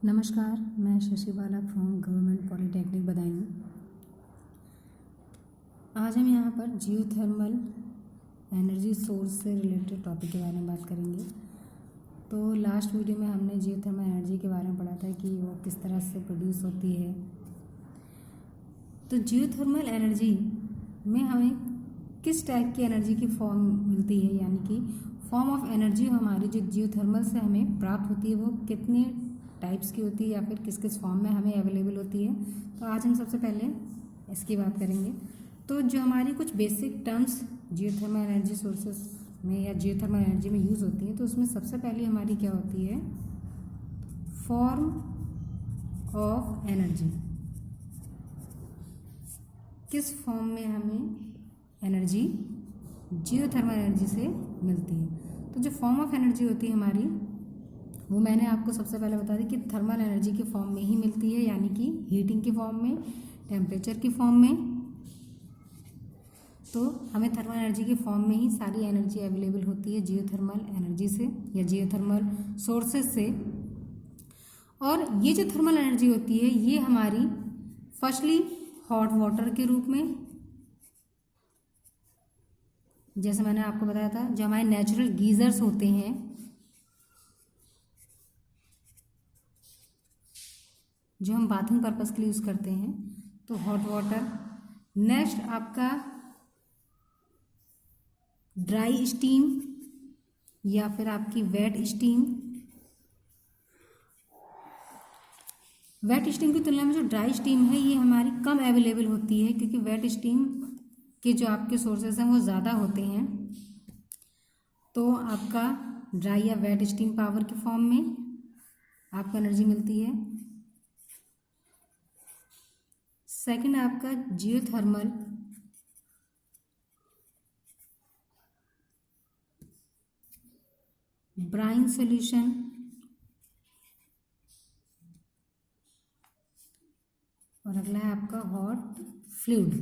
नमस्कार, मैं शशि बाला from government polytechnic Badaun. आज हम यहाँ पर जियोथर्मल एनर्जी सोर्स से रिलेटेड टॉपिक के बारे में बात करेंगे। तो लास्ट वीडियो में हमने जियोथर्मल एनर्जी के बारे में पढ़ा था कि वो किस तरह से प्रोड्यूस होती है। तो जियोथर्मल एनर्जी में हमें किस टाइप की एनर्जी की फॉर्म मिलती है, यानी कि फॉर्म ऑफ एनर्जी हमारी जो जियोथर्मल से हमें प्राप्त होती है वो कितने टाइप्स की होती है या फिर किस किस फॉर्म में हमें अवेलेबल होती है। तो आज हम सबसे पहले इसकी बात करेंगे। तो जो हमारी कुछ basic terms geothermal energy sources में या जियोथर्मल एनर्जी में यूज़ होती है, तो उसमें सबसे पहली हमारी क्या होती है, फॉर्म ऑफ एनर्जी। किस फॉर्म में हमें एनर्जी जियोथर्मल एनर्जी से मिलती है। तो जो फॉर्म ऑफ एनर्जी होती है हमारी, वो मैंने आपको सबसे पहले बता दी कि थर्मल एनर्जी की फॉर्म में ही मिलती है, यानी कि हीटिंग की फॉर्म में, टेम्परेचर की फॉर्म में। तो हमें थर्मल एनर्जी की फॉर्म में ही सारी एनर्जी अवेलेबल होती है जियोथर्मल एनर्जी से या जियोथर्मल सोर्सेज से। और ये जो थर्मल एनर्जी होती है ये हमारी फर्स्टली हॉट वाटर के रूप में, जैसे मैंने आपको बताया था, जो हमारे नेचुरल गीजर्स होते हैं, जो हम बाथिंग पर्पस के लिए यूज़ करते हैं, तो हॉट वाटर। नेक्स्ट आपका ड्राई स्टीम या फिर आपकी वेट स्टीम। वेट स्टीम की तुलना में जो ड्राई स्टीम है ये हमारी कम अवेलेबल होती है, क्योंकि वेट स्टीम के जो आपके सोर्सेस हैं वो ज़्यादा होते हैं। तो आपका ड्राई या वेट स्टीम पावर के फॉर्म में आपको एनर्जी मिलती है। सेकंड आपका जियोथर्मल ब्राइन सॉल्यूशन, और अगला है आपका हॉट फ्लूइड।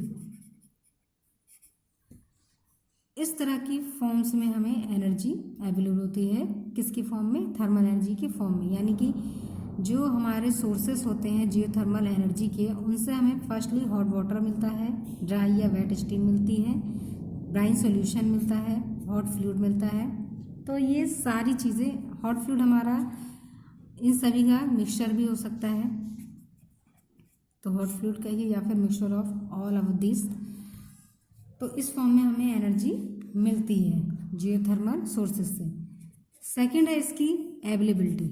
इस तरह की फॉर्म्स में हमें एनर्जी अवेलेबल होती है। किसकी फॉर्म में? थर्मल एनर्जी की फॉर्म में। यानी कि जो हमारे सोर्सेस होते हैं जियोथर्मल एनर्जी के, उनसे हमें फर्स्टली हॉट वाटर मिलता है, ड्राई या वेट स्टीम मिलती है, ब्राइन सॉल्यूशन मिलता है, हॉट फ्लूइड मिलता है। तो ये सारी चीज़ें, हॉट फ्लूइड हमारा इन सभी का मिक्सचर भी हो सकता है, तो हॉट फ्लूइड कहिए, या फिर mixture of all of this. तो इस फॉर्म में हमें एनर्जी मिलती है जियोथर्मल सोर्सेज से। सेकंड है इसकी अवेलेबिलिटी।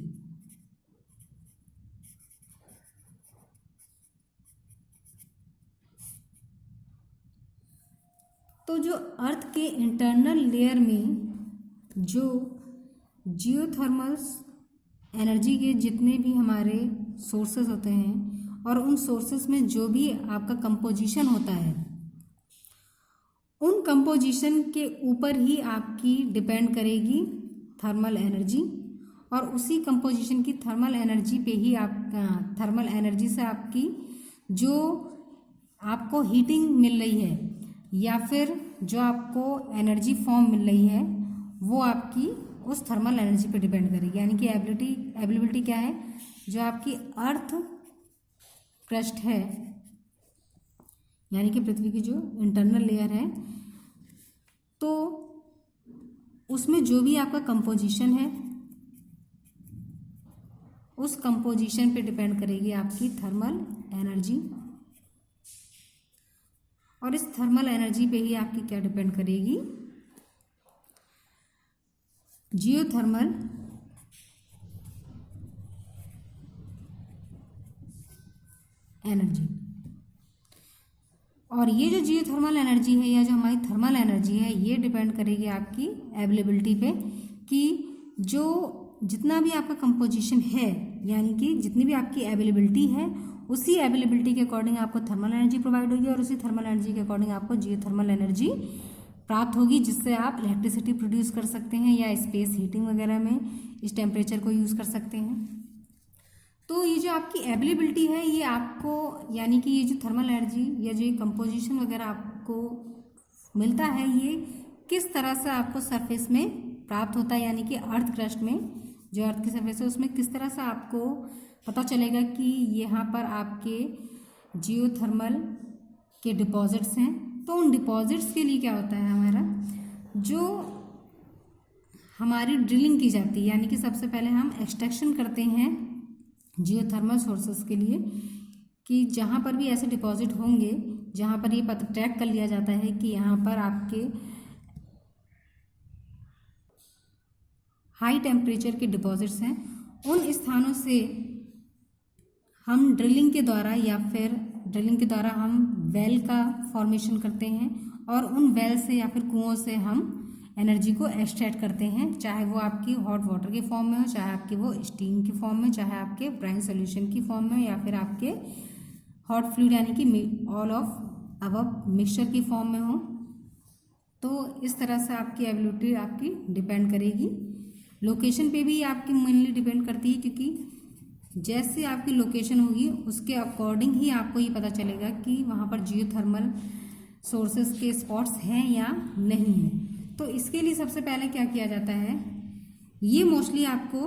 तो जो अर्थ के इंटरनल लेयर में जो जियोथर्मल एनर्जी के जितने भी हमारे सोर्सेज होते हैं, और उन सोर्सेज में जो भी आपका कंपोजिशन होता है, उन कंपोजिशन के ऊपर ही आपकी डिपेंड करेगी थर्मल एनर्जी, और उसी कंपोजिशन की थर्मल एनर्जी पे ही आप थर्मल एनर्जी से आपकी जो आपको हीटिंग मिल रही है या फिर जो आपको एनर्जी फॉर्म मिल रही है, वो आपकी उस थर्मल एनर्जी पे डिपेंड करेगी। यानी कि एबिलिटी क्या है, जो आपकी अर्थ क्रस्ट है, यानी कि पृथ्वी की जो इंटरनल लेयर है, तो उसमें जो भी आपका कंपोजिशन है, उस कंपोजिशन पे डिपेंड करेगी आपकी थर्मल एनर्जी। और इस थर्मल एनर्जी पे ही आपकी क्या डिपेंड करेगी, जियोथर्मल एनर्जी। और ये जो जियोथर्मल एनर्जी है या जो हमारी थर्मल एनर्जी है, ये डिपेंड करेगी आपकी अवेलेबिलिटी पे, कि जो जितना भी आपका कंपोजिशन है, यानी कि जितनी भी आपकी अवेलेबिलिटी है, उसी अवेलेबिलिटी के अकॉर्डिंग आपको थर्मल एनर्जी प्रोवाइड होगी, और उसी थर्मल एनर्जी के अकॉर्डिंग आपको जियोथर्मल एनर्जी प्राप्त होगी, जिससे आप इलेक्ट्रिसिटी प्रोड्यूस कर सकते हैं या स्पेस हीटिंग वगैरह में इस टेम्परेचर को यूज़ कर सकते हैं। तो ये जो आपकी अवेलेबिलिटी है, ये आपको, यानी कि ये जो थर्मल एनर्जी या जो कंपोजिशन वगैरह आपको मिलता है, ये किस तरह से आपको सरफेस में प्राप्त होता है, यानी कि अर्थ क्रस्ट में जो अर्थ की सरफेस है उसमें किस तरह से आपको पता चलेगा कि यहाँ पर आपके जियोथर्मल के डिपॉजिट्स हैं। तो उन डिपॉजिट्स के लिए क्या होता है, हमारा जो हमारी ड्रिलिंग की जाती है, यानी कि सबसे पहले हम एक्सट्रैक्शन करते हैं जियोथर्मल सोर्सेस के लिए, कि जहाँ पर भी ऐसे डिपॉजिट होंगे जहाँ पर ये पता ट्रैक कर लिया जाता है कि यहाँ पर आपके हाई टेम्परेचर के डिपॉजिट्स हैं, उन स्थानों से हम ड्रिलिंग के द्वारा या फिर ड्रिलिंग के द्वारा हम वेल का फॉर्मेशन करते हैं और उन वेल से या फिर कुओं से हम एनर्जी को एक्सट्रैक्ट करते हैं, चाहे वो आपकी हॉट वाटर के फॉर्म में हो, चाहे आपके वो स्टीम के फॉर्म में, चाहे आपके ब्राइन सोल्यूशन की फॉर्म में, या फिर आपके हॉट फ्लूइड यानी कि ऑल ऑफ अबव मिक्सचर की फॉर्म में हो। तो इस तरह से आपकी एबिलिटी आपकी डिपेंड करेगी। लोकेशन पे भी आपकी मेनली डिपेंड करती है, क्योंकि जैसे आपकी लोकेशन होगी उसके अकॉर्डिंग ही आपको ये पता चलेगा कि वहाँ पर जियोथर्मल सोर्सेस के स्पॉट्स हैं या नहीं हैं। तो इसके लिए सबसे पहले क्या किया जाता है, ये मोस्टली आपको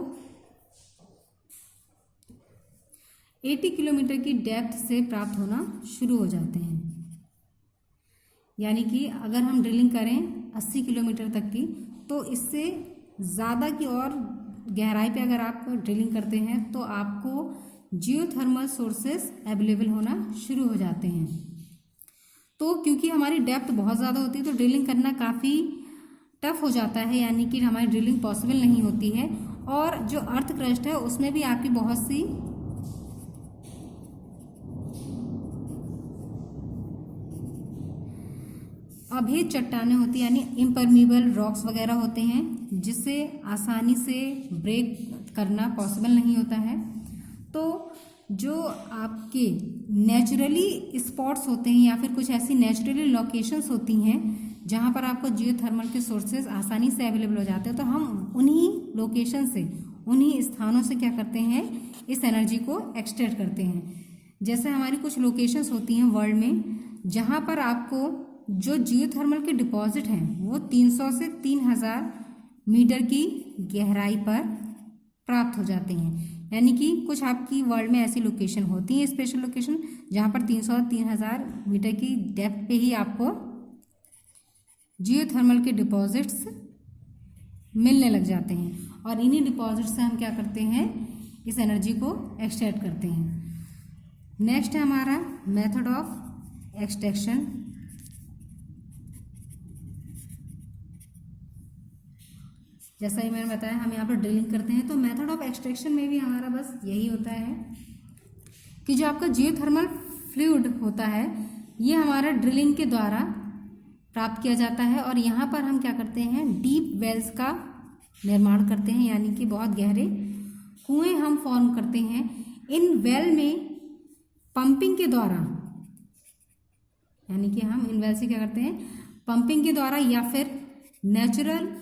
80 किलोमीटर की डेप्थ से प्राप्त होना शुरू हो जाते हैं। यानी कि अगर हम ड्रिलिंग करें 80 किलोमीटर तक की, तो इससे ज़्यादा की और गहराई पे अगर आप ड्रिलिंग करते हैं तो आपको जियोथर्मल सोर्सेस अवेलेबल होना शुरू हो जाते हैं। तो क्योंकि हमारी डेप्थ बहुत ज़्यादा होती है तो ड्रिलिंग करना काफ़ी टफ हो जाता है, यानी कि हमारी ड्रिलिंग पॉसिबल नहीं होती है। और जो अर्थ क्रस्ट है उसमें भी आपकी बहुत सी अभेद चट्टानें होती हैं, यानी इम्परमीबल रॉक्स वगैरह होते हैं, जिससे आसानी से ब्रेक करना पॉसिबल नहीं होता है। तो जो आपके नेचुरली स्पॉट्स होते हैं या फिर कुछ ऐसी नेचुरली लोकेशंस होती हैं जहाँ पर आपको जियोथर्मल के सोर्सेज आसानी से अवेलेबल हो जाते हैं, तो हम उन्हीं लोकेशन से, उन्हीं स्थानों से क्या करते हैं, इस एनर्जी को एक्सट्रैक्ट करते हैं। जैसे हमारी कुछ लोकेशंस होती हैं वर्ल्ड में जहाँ पर आपको जो जियोथर्मल के डिपॉजिट हैं वो 300 से 3000 मीटर की गहराई पर प्राप्त हो जाते हैं। यानी कि कुछ आपकी वर्ल्ड में ऐसी लोकेशन होती हैं, स्पेशल लोकेशन, जहाँ पर 300 से 3000 मीटर की डेप्थ पे ही आपको जियोथर्मल के डिपॉजिट्स मिलने लग जाते हैं। और इन्हीं डिपॉजिट से हम क्या करते हैं, इस एनर्जी को एक्सट्रैक्ट करते हैं। नेक्स्ट है हमारा मेथड ऑफ एक्सट्रैक्शन। जैसा ही मैंने बताया हम यहाँ पर ड्रिलिंग करते हैं, तो मेथड ऑफ एक्सट्रैक्शन में भी हमारा बस यही होता है कि जो आपका जियोथर्मल फ्लूइड होता है ये हमारा ड्रिलिंग के द्वारा प्राप्त किया जाता है। और यहाँ पर हम क्या करते हैं, डीप वेल्स का निर्माण करते हैं, यानी कि बहुत गहरे कुएं हम फॉर्म करते हैं। इन वेल में पंपिंग के द्वारा, यानी कि हम इन वेल से क्या करते हैं, पंपिंग के द्वारा या फिर नेचुरल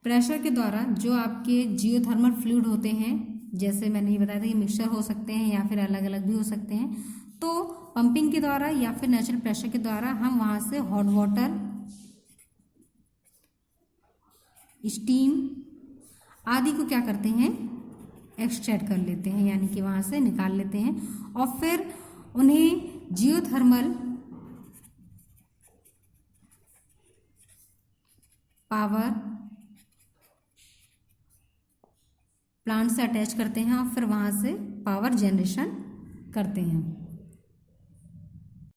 प्रेशर के द्वारा जो आपके जियोथर्मल फ्लूइड होते हैं, जैसे मैंने ये बताया था कि मिक्सचर हो सकते हैं या फिर अलग अलग भी हो सकते हैं, तो पंपिंग के द्वारा या फिर नेचुरल प्रेशर के द्वारा हम वहाँ से हॉट वाटर, स्टीम आदि को क्या करते हैं, एक्सट्रैक्ट कर लेते हैं, यानी कि वहाँ से निकाल लेते हैं। और फिर उन्हें जियोथर्मल पावर प्लांट से अटैच करते हैं और फिर वहाँ से पावर जनरेशन करते हैं।